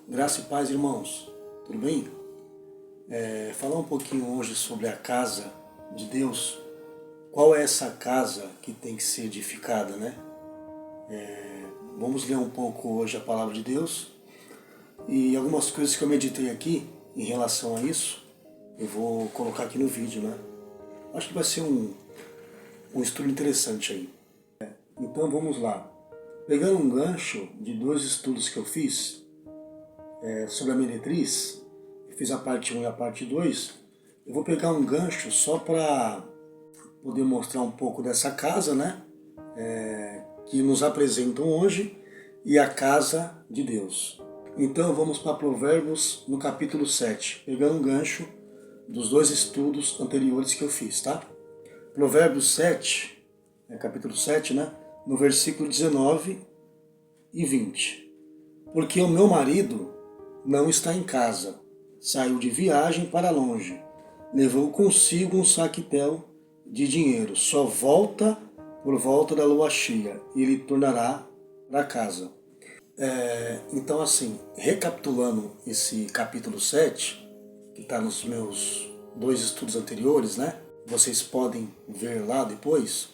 Graça e paz, irmãos. Tudo bem? Falar um pouquinho hoje sobre a casa de Deus. Qual é essa casa que tem que ser edificada, né? Vamos ler um pouco hoje a palavra de Deus e algumas coisas que eu meditei aqui em relação a isso, eu vou colocar aqui no vídeo, né? Acho que vai ser um estudo interessante aí. Então vamos lá. Pegando um gancho de dois estudos que eu fiz sobre a meretriz, fiz a parte 1 e a parte 2, eu vou pegar um gancho só para poder mostrar um pouco dessa casa, né? Que nos apresentam hoje, e a casa de Deus. Então vamos para Provérbios no capítulo 7, pegando um gancho dos dois estudos anteriores que eu fiz, tá? Provérbios 7, capítulo 7, né? No versículo 19 e 20. Porque o meu marido não está em casa, saiu de viagem para longe, levou consigo um saquetel de dinheiro, só volta por volta da lua cheia, e ele tornará para casa. Então assim, recapitulando esse capítulo 7, que está nos meus dois estudos anteriores, né? Vocês podem ver lá depois.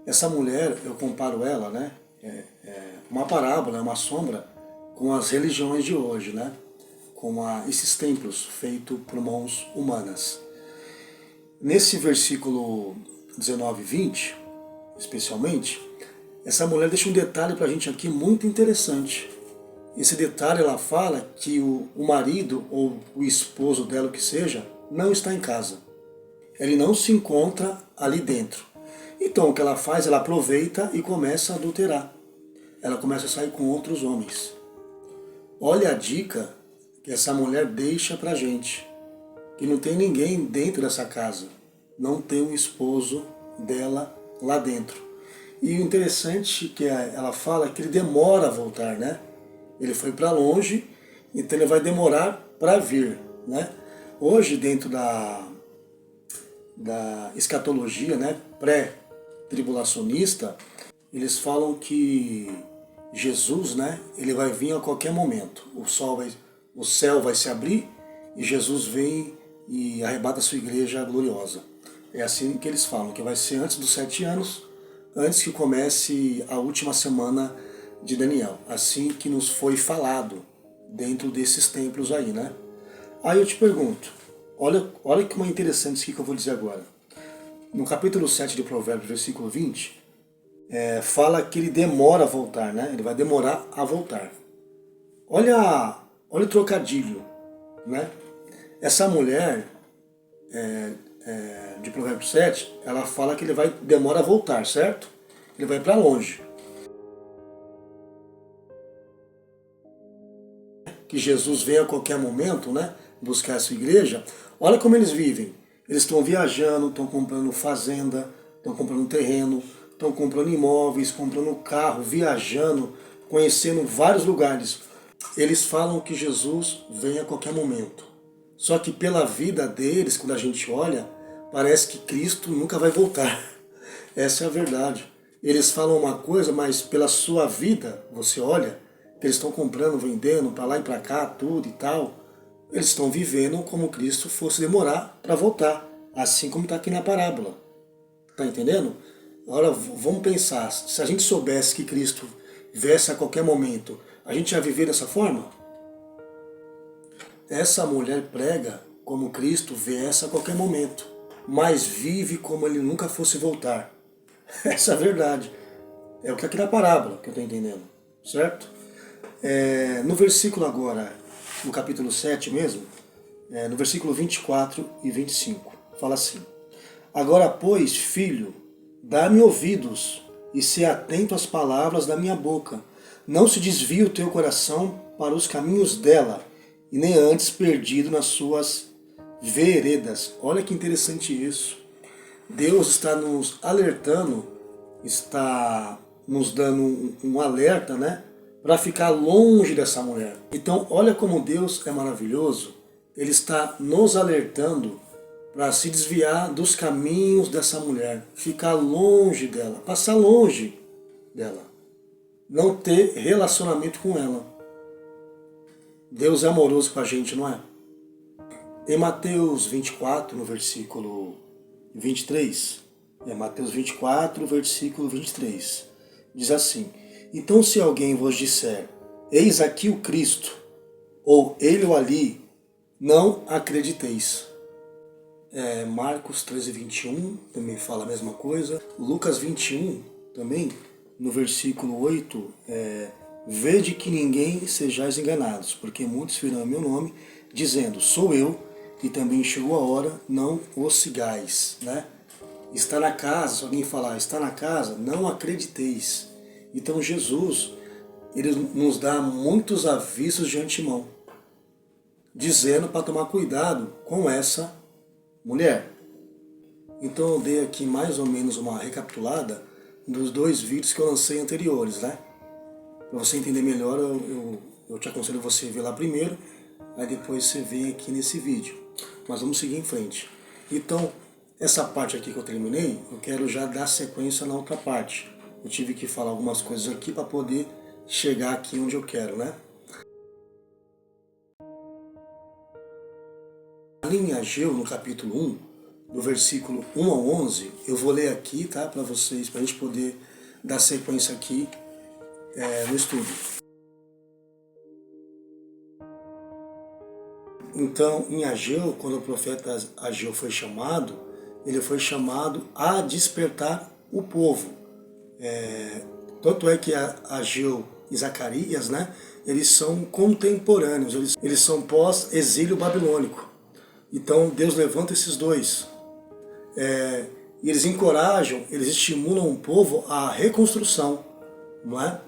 Essa mulher, eu comparo ela, né? Uma parábola, uma sombra com as religiões de hoje, né? Com esses templos feitos por mãos humanas. Nesse versículo 19 e 20, especialmente, essa mulher deixa um detalhe para a gente aqui muito interessante. Esse detalhe, ela fala que o marido ou o esposo dela, o que seja, não está em casa. Ele não se encontra ali dentro. Então o que ela faz? Ela aproveita e começa a adulterar. Ela começa a sair com outros homens. Olha a dica que essa mulher deixa pra gente. Que não tem ninguém dentro dessa casa. Não tem um esposo dela lá dentro. E o interessante que ela fala é que ele demora a voltar, né? Ele foi para longe, então ele vai demorar para vir, né? Hoje, dentro da escatologia, né, pré-tribulacionista, eles falam que Jesus, né, ele vai vir a qualquer momento. O céu vai se abrir e Jesus vem e arrebata a sua igreja gloriosa. É assim que eles falam, que vai ser antes dos 7 anos, antes que comece a última semana de Daniel. Assim que nos foi falado dentro desses templos aí, né? Aí eu te pergunto, olha que interessante isso que eu vou dizer agora. No capítulo 7 de Provérbios, versículo 20, fala que ele demora a voltar, né? Ele vai demorar a voltar. Olha o trocadilho, né? Essa mulher de Provérbios 7, ela fala que ele demora a voltar, certo? Ele vai para longe. Que Jesus vem a qualquer momento, né? Buscar a sua igreja. Olha como eles vivem. Eles estão viajando, estão comprando fazenda, estão comprando terreno, estão comprando imóveis, comprando carro, viajando, conhecendo vários lugares. Eles falam que Jesus vem a qualquer momento. Só que pela vida deles, quando a gente olha, parece que Cristo nunca vai voltar. Essa é a verdade. Eles falam uma coisa, mas pela sua vida, você olha, que eles estão comprando, vendendo, para lá e para cá, tudo e tal. Eles estão vivendo como Cristo fosse demorar para voltar, assim como está aqui na parábola. Tá entendendo? Agora vamos pensar, se a gente soubesse que Cristo viesse a qualquer momento, a gente ia viver dessa forma? Essa mulher prega como Cristo viesse a qualquer momento, mas vive como ele nunca fosse voltar. Essa é a verdade. É o que aqui na parábola que eu estou entendendo, certo? No versículo agora, no capítulo 7 mesmo, no versículo 24 e 25, fala assim: Agora, pois, filho, dá-me ouvidos e se atento às palavras da minha boca. Não se desvie o teu coração para os caminhos dela, e nem antes perdido nas suas veredas. Olha que interessante isso. Deus está nos alertando, está nos dando um alerta, né? Para ficar longe dessa mulher. Então, olha como Deus é maravilhoso. Ele está nos alertando para se desviar dos caminhos dessa mulher, ficar longe dela, passar longe dela, não ter relacionamento com ela. Deus é amoroso com a gente, não é? Em Mateus 24, no versículo 23, Mateus 24, versículo 23, diz assim: Então se alguém vos disser, eis aqui o Cristo, ou ele ou ali, não acrediteis. Marcos 13, 21 também fala a mesma coisa. Lucas 21 também, no versículo 8, vede que ninguém sejais enganados, porque muitos virão em meu nome, dizendo, sou eu, e também chegou a hora, não os sigais, né? Está na casa, se alguém falar, está na casa, não acrediteis. Então Jesus, ele nos dá muitos avisos de antemão, dizendo para tomar cuidado com essa mulher. Então eu dei aqui mais ou menos uma recapitulada dos 2 vídeos que eu lancei anteriores, né? Para você entender melhor, eu te aconselho você ver lá primeiro, aí depois você vem aqui nesse vídeo. Mas vamos seguir em frente. Então, essa parte aqui que eu terminei, eu quero já dar sequência na outra parte. Eu tive que falar algumas coisas aqui para poder chegar aqui onde eu quero, né? Ali em Ageu, no capítulo 1, do versículo 1 ao 11, eu vou ler aqui, tá? Para vocês, para a gente poder dar sequência aqui no estudo. Então, em Ageu, quando o profeta Ageu foi chamado, ele foi chamado a despertar o povo. Tanto é que Ageu e Zacarias, né, eles são contemporâneos, eles são pós-exílio babilônico. Então Deus levanta esses dois. E eles encorajam, eles estimulam o povo à reconstrução, não é?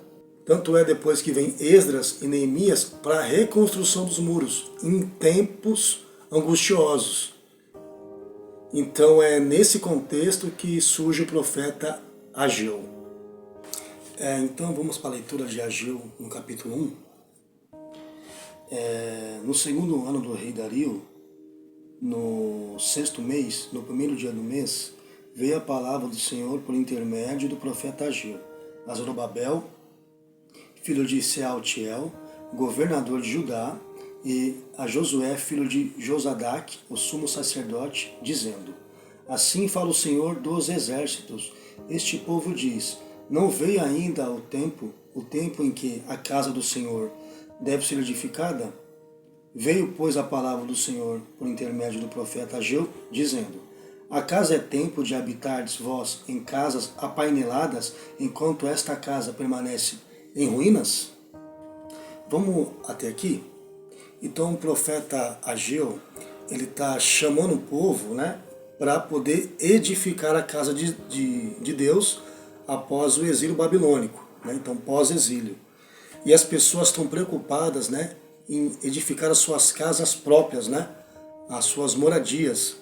Tanto é depois que vem Esdras e Neemias para a reconstrução dos muros, em tempos angustiosos. Então é nesse contexto que surge o profeta Ageu. Então vamos para a leitura de Ageu no capítulo 1. No segundo ano do rei Dario, no 6º mês, no primeiro dia do mês, veio a palavra do Senhor por intermédio do profeta Ageu a Zorobabel, filho de Sealtiel, governador de Judá, e a Josué, filho de Josadaque, o sumo sacerdote, dizendo, assim fala o Senhor dos exércitos, este povo diz, não veio ainda o tempo em que a casa do Senhor deve ser edificada? Veio, pois, a palavra do Senhor por intermédio do profeta Ageu, dizendo, acaso é tempo de habitardes vós em casas apaineladas, enquanto esta casa permanece em ruínas? Vamos até aqui? Então o profeta Ageu, ele está chamando o povo, né, para poder edificar a casa de Deus após o exílio babilônico, né, então pós-exílio. E as pessoas estão preocupadas, né, em edificar as suas casas próprias, né, as suas moradias.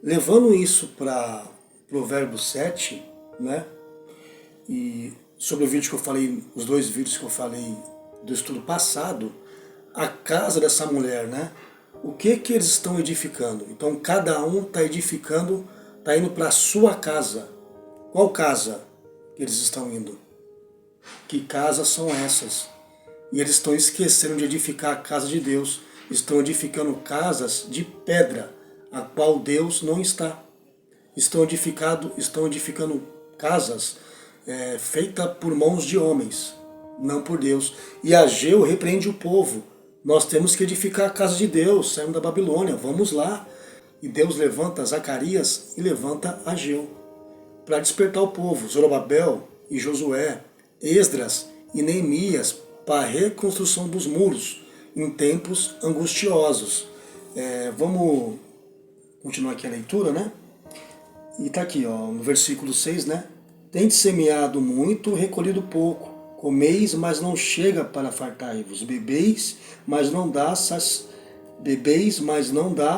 Levando isso para Provérbios 7, né, e sobre o vídeo que eu falei, os 2 vídeos que eu falei do estudo passado, a casa dessa mulher, né, o que eles estão edificando? Então cada um está edificando, está indo para a sua casa. Qual casa que eles estão indo? Que casas são essas? E eles estão esquecendo de edificar a casa de Deus. Estão edificando casas de pedra, a qual Deus não está. Estão edificando casas feitas por mãos de homens, não por Deus. E Ageu repreende o povo. Nós temos que edificar a casa de Deus, saímos da Babilônia, vamos lá. E Deus levanta Zacarias e levanta Ageu para despertar o povo. Zorobabel e Josué, Esdras e Neemias, para a reconstrução dos muros em tempos angustiosos. Vamos continuar aqui a leitura, né? E está aqui, ó, no versículo 6, né? Tende semeado muito, recolhido pouco. Comeis, mas não chega para fartar-vos. Bebeis, mas não dá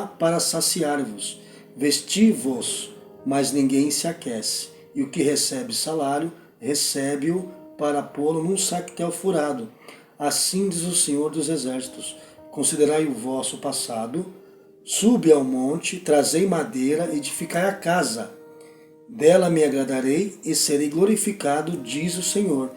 para saciar-vos. Vesti-vos, mas ninguém se aquece. E o que recebe salário, recebe-o para pô-lo num saquetel furado. Assim diz o Senhor dos Exércitos, considerai o vosso passado, subi ao monte, trazei madeira, edificai a casa. Dela me agradarei e serei glorificado, diz o Senhor.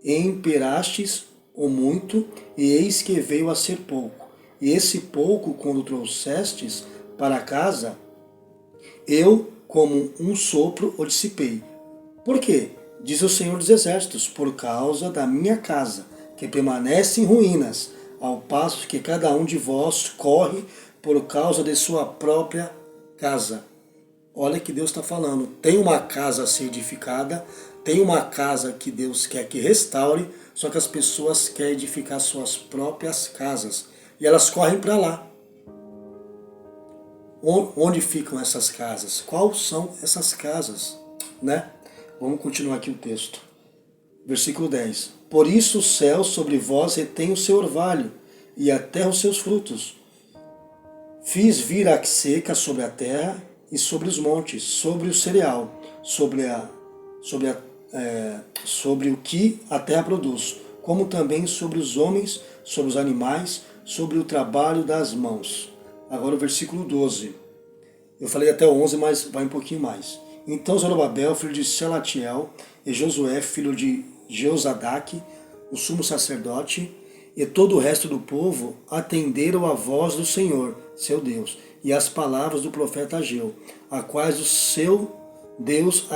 Emperastes o muito, e eis que veio a ser pouco. E esse pouco, quando trouxestes para casa, eu, como um sopro, o dissipei. Por quê? Diz o Senhor dos Exércitos, por causa da minha casa, que permanece em ruínas, ao passo que cada um de vós corre por causa de sua própria casa. Olha que Deus está falando. Tem uma casa a ser edificada, tem uma casa que Deus quer que restaure, só que as pessoas querem edificar suas próprias casas. E elas correm para lá. Onde ficam essas casas? Quais são essas casas? Né? Vamos continuar aqui o texto. Versículo 10. Por isso o céu sobre vós retém o seu orvalho, e a terra os seus frutos. Fiz vir a seca sobre a terra e sobre os montes, sobre o cereal, sobre o que a terra produz, como também sobre os homens, sobre os animais, sobre o trabalho das mãos. Agora o versículo 12. Eu falei até o 11, mas vai um pouquinho mais. Então Zorobabel, filho de Selatiel, e Josué, filho de Jeozadaque, o sumo sacerdote, e todo o resto do povo atenderam a voz do Senhor, seu Deus, e as palavras do profeta Ageu, a quais o seu Deus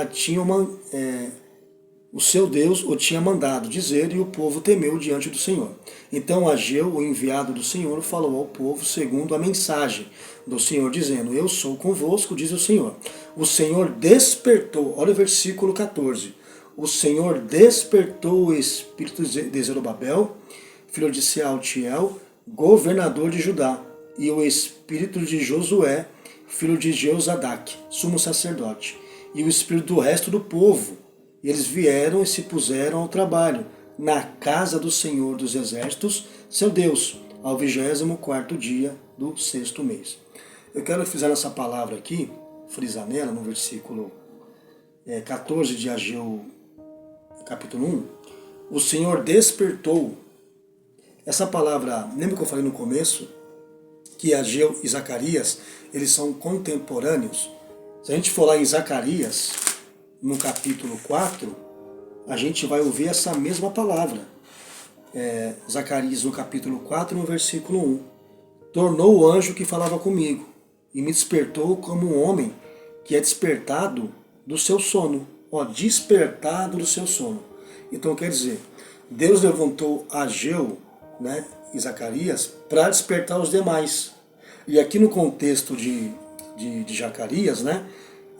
o tinha mandado dizer, e o povo temeu diante do Senhor. Então Ageu, o enviado do Senhor, falou ao povo segundo a mensagem do Senhor, dizendo: Eu sou convosco, diz o Senhor. O Senhor despertou, olha o versículo 14, o Senhor despertou o espírito de Zorobabel, filho de Sealtiel, governador de Judá, e o espírito de Josué, filho de Jeozadaque, sumo sacerdote, e o espírito do resto do povo. Eles vieram e se puseram ao trabalho, na casa do Senhor dos Exércitos, seu Deus, ao 24º dia do 6º mês. Eu quero frisar essa palavra aqui, frisar nela, no versículo 14 de Ageu, capítulo 1. O Senhor despertou. Essa palavra, lembra que eu falei no começo, que Ageu e Zacarias, eles são contemporâneos? Se a gente for lá em Zacarias, no capítulo 4, a gente vai ouvir essa mesma palavra. Zacarias no capítulo 4, no versículo 1. Tornou o anjo que falava comigo, e me despertou como um homem que é despertado do seu sono. Despertado do seu sono. Então quer dizer, Deus levantou Ageu, né, e Zacarias para despertar os demais. E aqui no contexto de Zacarias, né,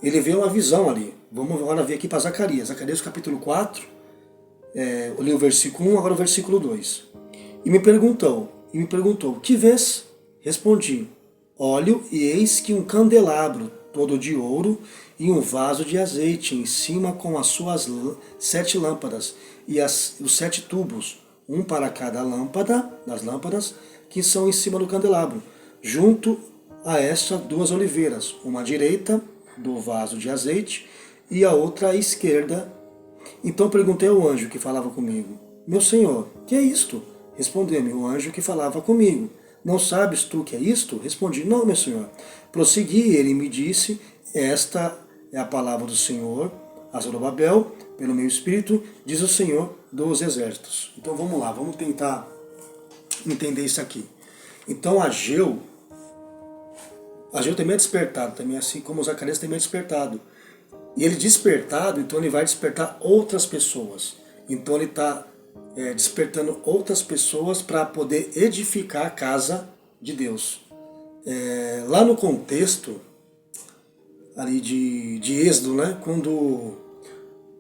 ele vê uma visão ali. Vamos agora ver aqui para Zacarias. Zacarias capítulo 4, eu li o versículo 1, agora o versículo 2. E me perguntou, que vês? Respondi, olho e eis que um candelabro todo de ouro e um vaso de azeite em cima com as suas 7 lâmpadas e os 7 tubos, um para cada lâmpada, das lâmpadas que são em cima do candelabro, junto a estas 2 oliveiras, uma à direita do vaso de azeite e a outra à esquerda. Então perguntei ao anjo que falava comigo, meu senhor, que é isto? Respondeu-me o anjo que falava comigo, não sabes tu que é isto? Respondi, não, meu senhor. Prossegui e ele me disse, esta é a palavra do Senhor a Zorobabel, pelo meu espírito, diz o Senhor dos Exércitos. Então vamos lá, vamos tentar entender isso aqui. Então Ageu também é despertado, também assim como Zacarias também é despertado. E ele despertado, então ele vai despertar outras pessoas. Então ele está despertando outras pessoas para poder edificar a casa de Deus. Lá no contexto ali de Êxodo, né, quando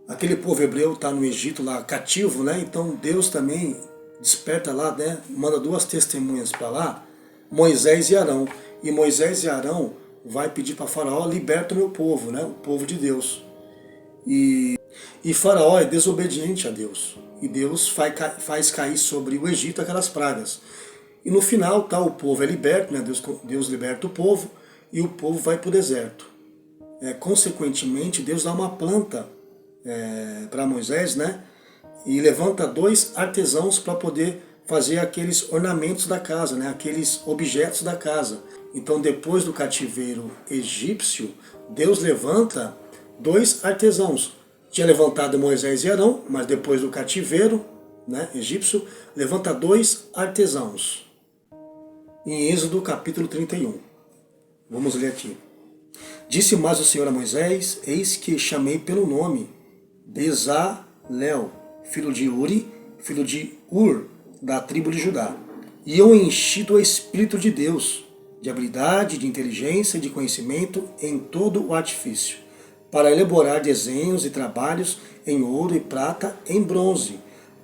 aquele povo hebreu está no Egito lá cativo, né, então Deus também desperta lá, né, manda 2 testemunhas para lá, Moisés e Arão. E Moisés e Arão vai pedir para Faraó, liberta o meu povo, né, o povo de Deus. E Faraó é desobediente a Deus. E Deus faz cair sobre o Egito aquelas pragas. E no final o povo é liberto, né? Deus liberta o povo e o povo vai para o deserto. Consequentemente, Deus dá uma planta para Moisés, né? E levanta 2 artesãos para poder fazer aqueles ornamentos da casa, né? Aqueles objetos da casa. Então, depois do cativeiro egípcio, Deus levanta 2 artesãos. Tinha levantado Moisés e Arão, mas depois do cativeiro, né, egípcio, levanta 2 artesãos. Em Êxodo capítulo 31. Vamos ler aqui. Disse mais o Senhor a Moisés: eis que chamei pelo nome Bezalel, filho de Uri, filho de Ur, da tribo de Judá. E eu enchi do Espírito de Deus, de habilidade, de inteligência e de conhecimento em todo o artifício, para elaborar desenhos e trabalhos em ouro e prata, em bronze,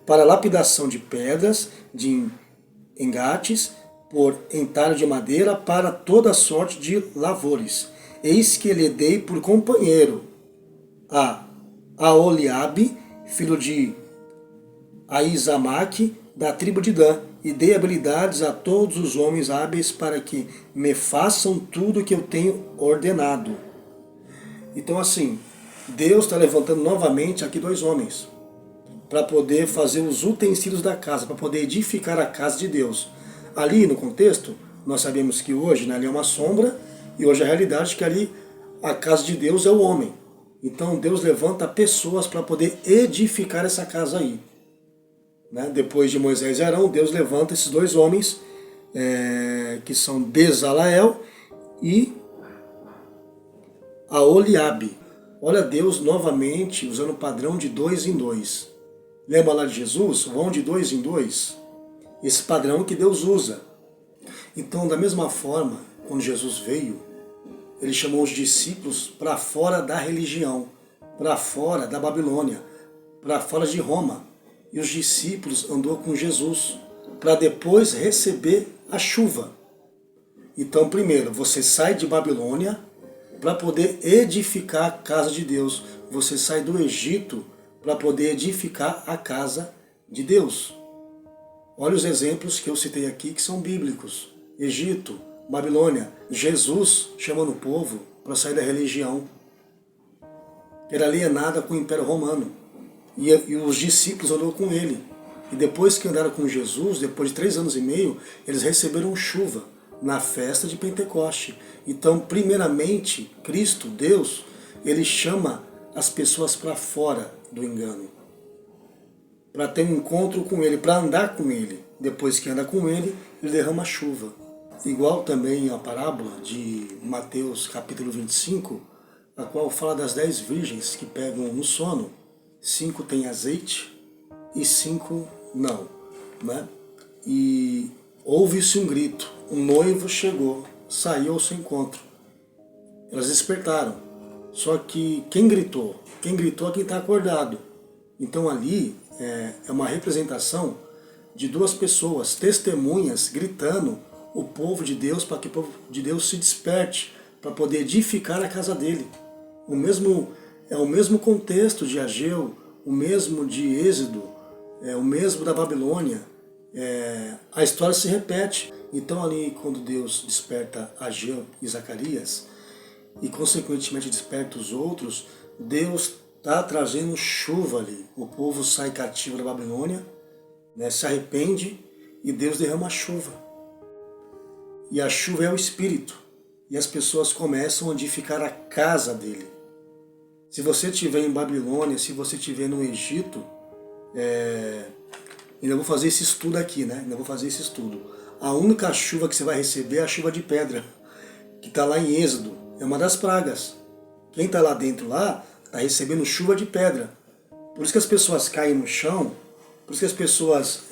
para lapidação de pedras, de engates, por entalho de madeira, para toda sorte de lavores. Eis que lhe dei por companheiro a Aholiabe, filho de Aizamaque, da tribo de Dan, e dei habilidades a todos os homens hábeis para que me façam tudo o que eu tenho ordenado. Então assim, Deus está levantando novamente aqui 2 homens para poder fazer os utensílios da casa, para poder edificar a casa de Deus. Ali no contexto, nós sabemos que hoje, né, ali é uma sombra, e hoje a realidade é que ali a casa de Deus é o homem. Então Deus levanta pessoas para poder edificar essa casa aí. Né? Depois de Moisés e Arão, Deus levanta esses 2 homens, que são Bezalel e Aholiabe. Olha Deus novamente usando o padrão de 2 em 2. Lembra lá de Jesus? Vão de 2 em 2. Esse padrão que Deus usa. Então, da mesma forma, quando Jesus veio, ele chamou os discípulos para fora da religião, para fora da Babilônia, para fora de Roma. E os discípulos andou com Jesus para depois receber a chuva. Então, primeiro, você sai de Babilônia para poder edificar a casa de Deus. Você sai do Egito para poder edificar a casa de Deus. Olha os exemplos que eu citei aqui que são bíblicos. Egito, Babilônia, Jesus chamando o povo para sair da religião. Era alienada com o Império Romano. E os discípulos andaram com ele. E depois que andaram com Jesus, depois de 3 anos e meio, eles receberam chuva na festa de Pentecoste. Então, primeiramente, Cristo, Deus, ele chama as pessoas para fora do engano, para ter um encontro com ele, para andar com ele. Depois que anda com ele, ele derrama chuva. Igual também a parábola de Mateus capítulo 25, a qual fala das 10 virgens que pegam no sono. 5 têm azeite e 5 não, né? E ouve-se um grito, um noivo chegou, saiu ao seu encontro. Elas despertaram, só que quem gritou? Quem gritou é quem está acordado. Então ali é uma representação de 2 pessoas, testemunhas, gritando o povo de Deus para que o povo de Deus se desperte, para poder edificar a casa dele. É o mesmo contexto de Ageu, o mesmo de Êxodo, o mesmo da Babilônia. A história se repete. Então ali quando Deus desperta Ageu e Zacarias, e consequentemente desperta os outros, Deus está trazendo chuva ali. O povo sai cativo da Babilônia, né, se arrepende e Deus derrama a chuva. E a chuva é o Espírito. E as pessoas começam a edificar a casa dele. Se você estiver em Babilônia, se você estiver no Egito, ainda vou fazer esse estudo aqui, né? Ainda vou fazer esse estudo. A única chuva que você vai receber é a chuva de pedra, que está lá em Êxodo. É uma das pragas. Quem está lá dentro lá, está recebendo chuva de pedra. Por isso que as pessoas caem no chão, por isso que as pessoas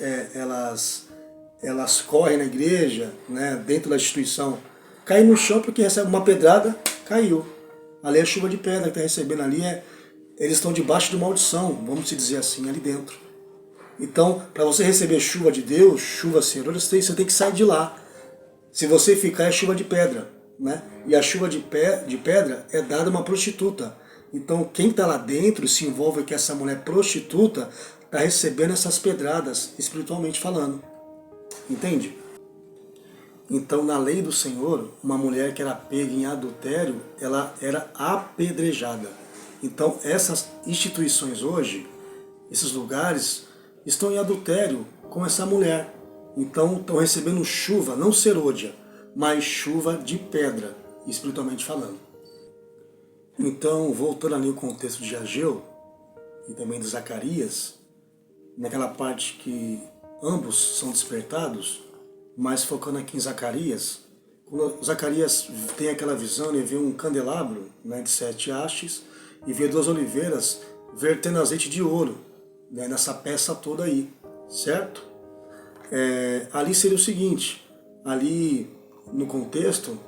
elas correm na igreja, né, dentro da instituição, caem no chão porque recebe uma pedrada, caiu. Ali é chuva de pedra que está recebendo ali, eles estão debaixo de maldição, vamos dizer assim, ali dentro. Então, para você receber chuva de Deus, chuva Senhor, você tem que sair de lá. Se você ficar, é chuva de pedra, né? E a chuva de pedra é dada a uma prostituta. Então, quem está lá dentro se envolve com essa mulher prostituta, está recebendo essas pedradas, espiritualmente falando. Entende? Então, na lei do Senhor, uma mulher que era pega em adultério, ela era apedrejada. Então, essas instituições hoje, esses lugares, estão em adultério com essa mulher. Então, estão recebendo chuva, não serôdia, mas chuva de pedra, espiritualmente falando. Então, voltando ali ao contexto de Ageu, e também de Zacarias, naquela parte que ambos são despertados, mas focando aqui em Zacarias, quando Zacarias tem aquela visão, ele vê um candelabro, né, de 7 hastes e vê 2 oliveiras vertendo azeite de ouro, né, nessa peça toda aí, certo? Ali seria o seguinte, ali no contexto,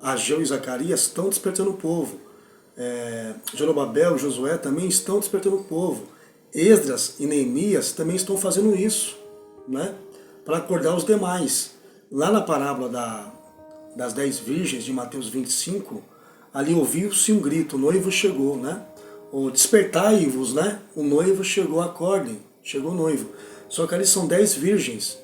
Ageu e Zacarias estão despertando o povo. Zorobabel e Josué também estão despertando o povo. Esdras e Neemias também estão fazendo isso, né, para acordar os demais. Lá na parábola das 10 virgens de Mateus 25, ali ouviu-se um grito, o noivo chegou, né? Ou despertai-vos, né? O noivo chegou, acordem, chegou o noivo. Só que ali são 10 virgens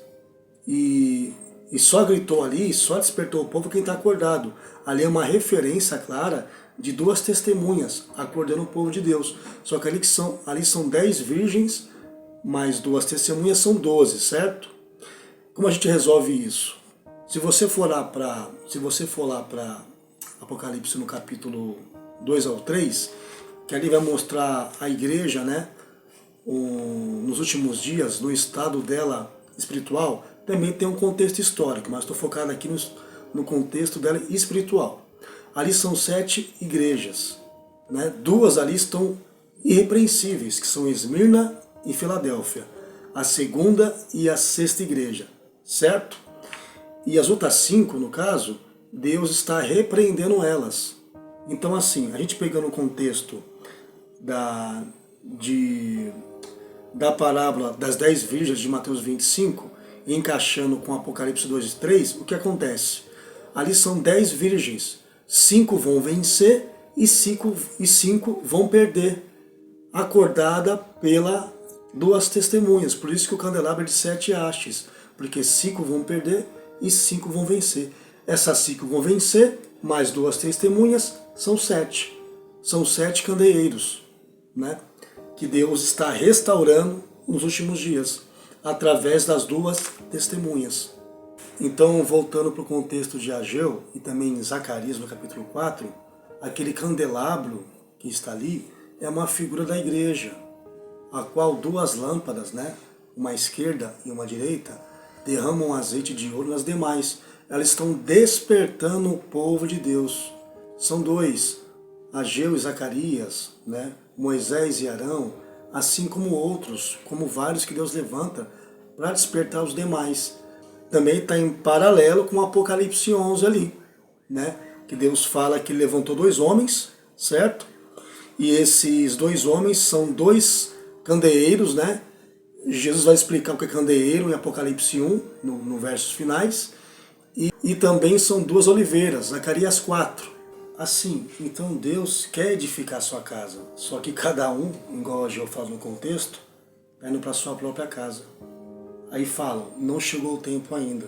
e só gritou ali, só despertou o povo quem está acordado. Ali é uma referência clara de 2 testemunhas acordando o povo de Deus. Só que ali são 10 virgens, mais 2 testemunhas são 12, certo? Como a gente resolve isso? Se você for lá para Apocalipse no capítulo 2 ao 3, que ali vai mostrar a igreja, né, nos últimos dias, no estado dela espiritual, também tem um contexto histórico, mas estou focado aqui no contexto dela espiritual. Ali são 7 igrejas, né? 2 ali estão irrepreensíveis, que são Esmirna e Filadélfia, a 2ª e a 6ª igreja, certo? E as outras 5, no caso, Deus está repreendendo elas. Então assim, a gente pegando o contexto da parábola das 10 virgens de Mateus 25, e encaixando com Apocalipse 2 e 3, o que acontece? Ali são 10 virgens, 5 vão vencer e 5 vão perder, acordada pela 2 testemunhas. Por isso que o candelabro é de 7 hastes, porque 5 vão perder e 5 vão vencer. Essas 5 vão vencer, mais 2 testemunhas, são 7. São 7 candeeiros, né, que Deus está restaurando nos últimos dias, através das 2 testemunhas. Então, voltando para o contexto de Ageu e também em Zacarias, no capítulo 4, aquele candelabro que está ali é uma figura da igreja, a qual 2 lâmpadas, né, uma à esquerda e uma à direita, derramam azeite de ouro nas demais. Elas estão despertando o povo de Deus. São 2, Ageu e Zacarias, né, Moisés e Arão, assim como outros, como vários que Deus levanta para despertar os demais. Também está em paralelo com o Apocalipse 11 ali, né, que Deus fala que levantou 2 homens, certo? E esses 2 homens são 2 candeeiros, né? Jesus vai explicar o que é candeeiro em Apocalipse 1, no versos finais. E também são 2 oliveiras, Zacarias 4. Assim, então Deus quer edificar a sua casa, só que cada um, igual a Geo fala no contexto, está indo para a sua própria casa. Aí falam, não chegou o tempo ainda.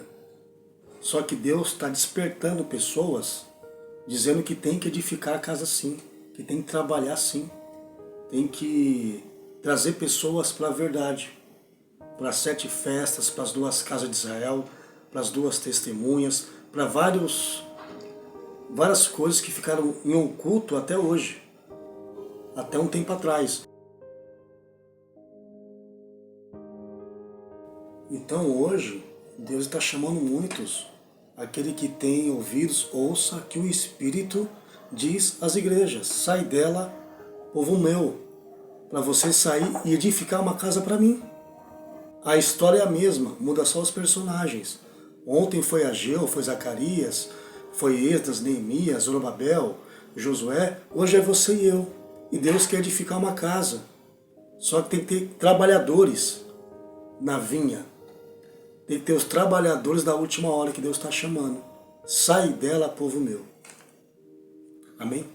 Só que Deus está despertando pessoas, dizendo que tem que edificar a casa sim, que tem que trabalhar sim, tem que trazer pessoas para a verdade, para as 7 festas, para as 2 casas de Israel, para as 2 testemunhas, para várias coisas que ficaram em oculto até hoje, até um tempo atrás. Então hoje, Deus está chamando muitos. Aquele que tem ouvidos, ouça que o Espírito diz às igrejas, sai dela, povo meu, para você sair e edificar uma casa para mim. A história é a mesma, muda só os personagens. Ontem foi Ageu, foi Zacarias, foi Esdras, Neemias, Zorobabel, Josué, hoje é você e eu. E Deus quer edificar uma casa. Só que tem que ter trabalhadores na vinha. Tem que ter os trabalhadores da última hora que Deus está chamando. Sai dela, povo meu. Amém?